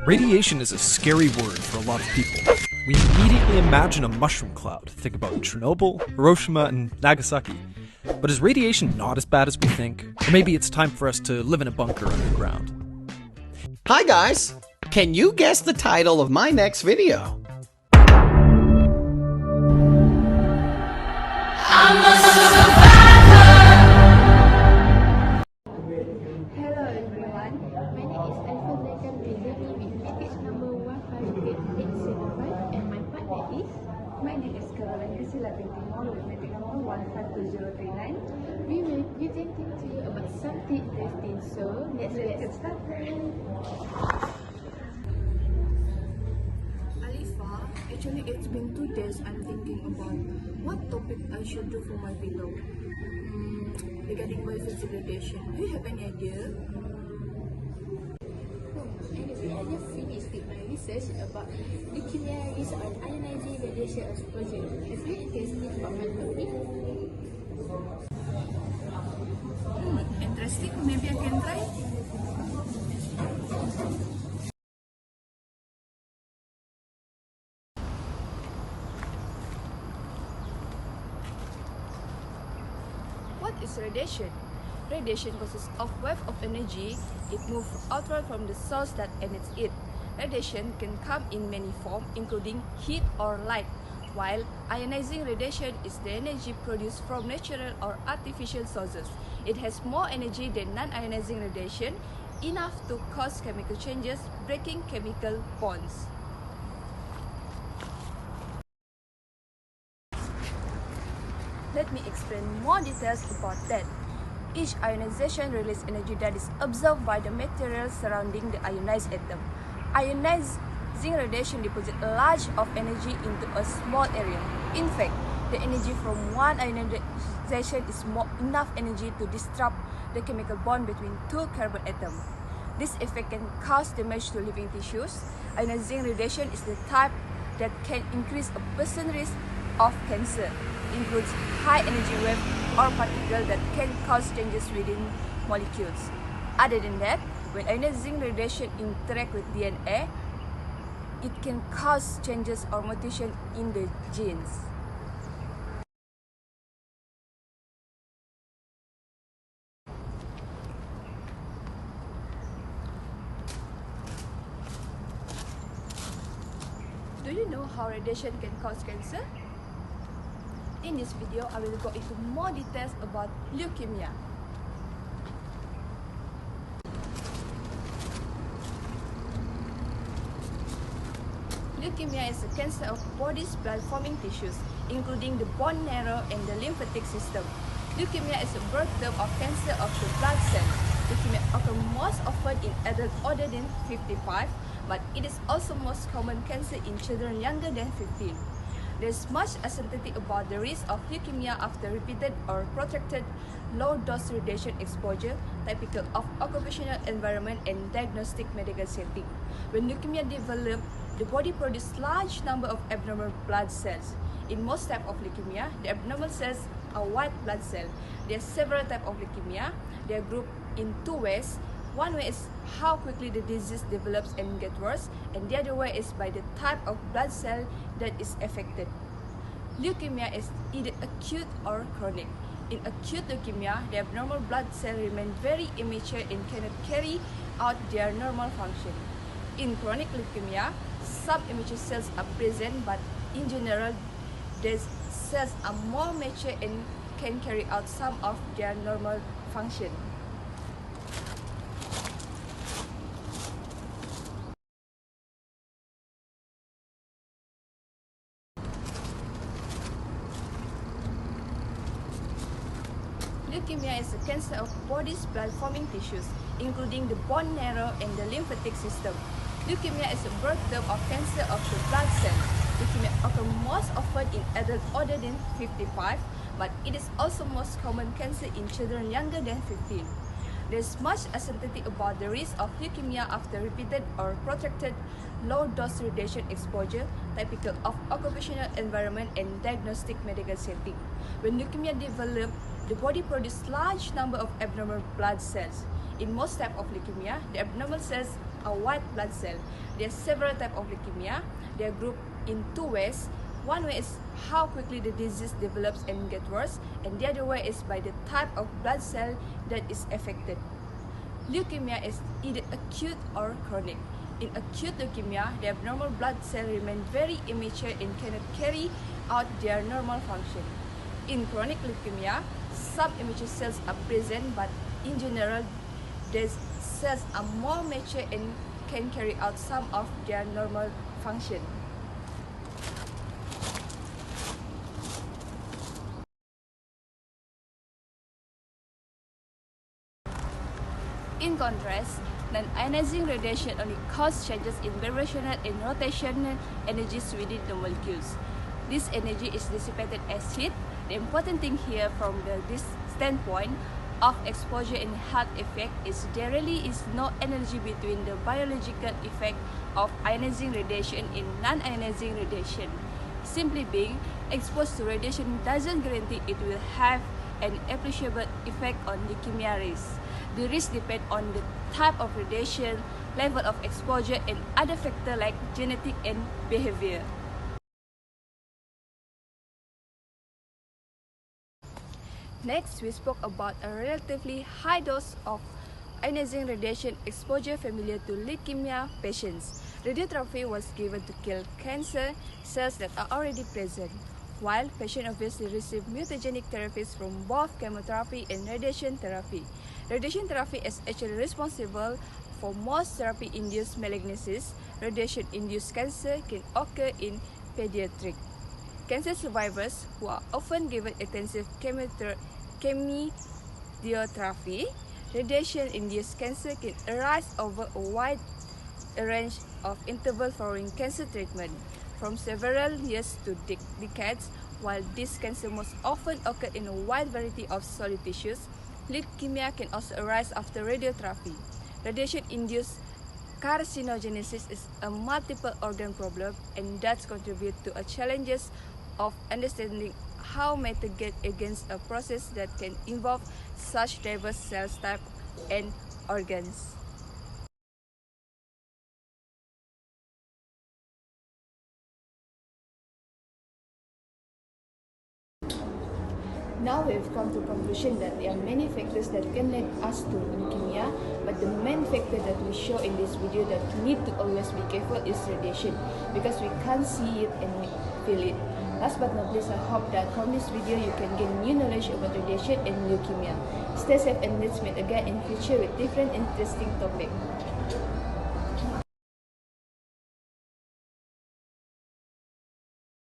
Radiation is a scary word for a lot of people. We immediately imagine a mushroom cloud, think about Chernobyl, Hiroshima, and Nagasaki. But is radiation not as bad as we think? Or maybe it's time for us to live in a bunker underground. Hi guys! Can you guess the title of my next video? Hello everyone, my name is Aliffah with package number 158875 and my name is Cerolinechryscilla with package number 152039. We will be presenting to you about something interesting, so let's get started. Aliffah, actually it's been 2 days I'm thinking about what topic I should do for my video. Regarding biophysics radiation, do you have any idea? Anyway, I just finished my research about leukemia risk of ionizing radiation exposure. It's very interesting about my topic. Interesting, maybe I can try. What is radiation? Radiation consists of wave of energy. It moves outward from the source that emits it. Radiation can come in many forms, including heat or light, while ionizing radiation is the energy produced from natural or artificial sources. It has more energy than non-ionizing radiation, enough to cause chemical changes, breaking chemical bonds. Let me explain more details about that. Each ionization releases energy that is absorbed by the material surrounding the ionized atom. Ionizing radiation deposits a large of energy into a small area. In fact, the energy from one ionization is enough energy to disrupt the chemical bond between two carbon atoms. This effect can cause damage to living tissues. Ionizing radiation is the type that can increase a person's risk of cancer. Includes high energy wave or particles that can cause changes within molecules. Other than that, when ionizing radiation interacts with DNA, it can cause changes or mutation in the genes. Do you know how radiation can cause cancer? In this video, I will go into more details about leukemia. Leukemia is a cancer of body's blood-forming tissues, including the bone marrow and the lymphatic system. Leukemia is a birth term of cancer of the blood cells. Leukemia occurs most often in adults older than 55, but it is also most common cancer in children younger than 15. There is much uncertainty about the risk of leukemia after repeated or protracted low-dose radiation exposure, typical of occupational environment and diagnostic medical setting. When leukemia develops, the body produces large number of abnormal blood cells. In most types of leukemia, the abnormal cells are white blood cells. There are several types of leukemia. They are grouped in two ways. One way is how quickly the disease develops and gets worse, and the other way is by the type of blood cell that is affected. Leukemia is either acute or chronic. In acute leukemia, the abnormal blood cells remain very immature and cannot carry out their normal function. In chronic leukemia, some immature cells are present, but in general, these cells are more mature and can carry out some of their normal function. Leukemia is a cancer of body's blood-forming tissues, including the bone marrow and the lymphatic system. Leukemia is a birth term of cancer of the blood cells. Leukemia occurs most often in adults older than 55, but it is also most common cancer in children younger than 15. There is much uncertainty about the risk of leukemia after repeated or protracted low-dose radiation exposure, typical of occupational environment and diagnostic medical setting. When leukemia develops, the body produces large number of abnormal blood cells. In most types of leukemia, the abnormal cells are white blood cells. There are several types of leukemia. They are grouped in two ways. One way is how quickly the disease develops and gets worse, and the other way is by the type of blood cell that is affected. Leukemia is either acute or chronic. In acute leukemia, the abnormal blood cells remain very immature and cannot carry out their normal function. In chronic leukemia, some immature cells are present, but in general, these cells are more mature and can carry out some of their normal function. In contrast, non-ionizing radiation only causes changes in vibrational and rotational energies within the molecules. This energy is dissipated as heat. The important thing here from this standpoint of exposure and health effect is there really is no energy between the biological effect of ionizing radiation and non-ionizing radiation. Simply being, exposed to radiation doesn't guarantee it will have an appreciable effect on leukemia risk. The risk depends on the type of radiation, level of exposure, and other factors like genetic and behavior. Next, we spoke about a relatively high dose of ionizing radiation exposure familiar to leukemia patients. Radiotherapy was given to kill cancer cells that are already present, while patients obviously receive mutagenic therapies from both chemotherapy and radiation therapy. Radiation therapy is actually responsible for most therapy-induced malignancies. Radiation-induced cancer can occur in pediatric cancer survivors who are often given intensive chemotherapy. Radiation-induced cancer can arise over a wide range of intervals following cancer treatment, from several years to decades. While this cancer most often occur in a wide variety of solid tissues, leukemia can also arise after radiotherapy. Radiation-induced carcinogenesis is a multiple organ problem, and that contributes to a challenges of understanding how to mitigate against a process that can involve such diverse cell types and organs. Now we've come to the conclusion that there are many factors that can lead us to leukemia, but the main factor that we show in this video that we need to always be careful is radiation, because we can't see it and we feel it. Last but not least, I hope that from this video you can gain new knowledge about radiation and leukemia. Stay safe and let's meet again in future with different interesting topics.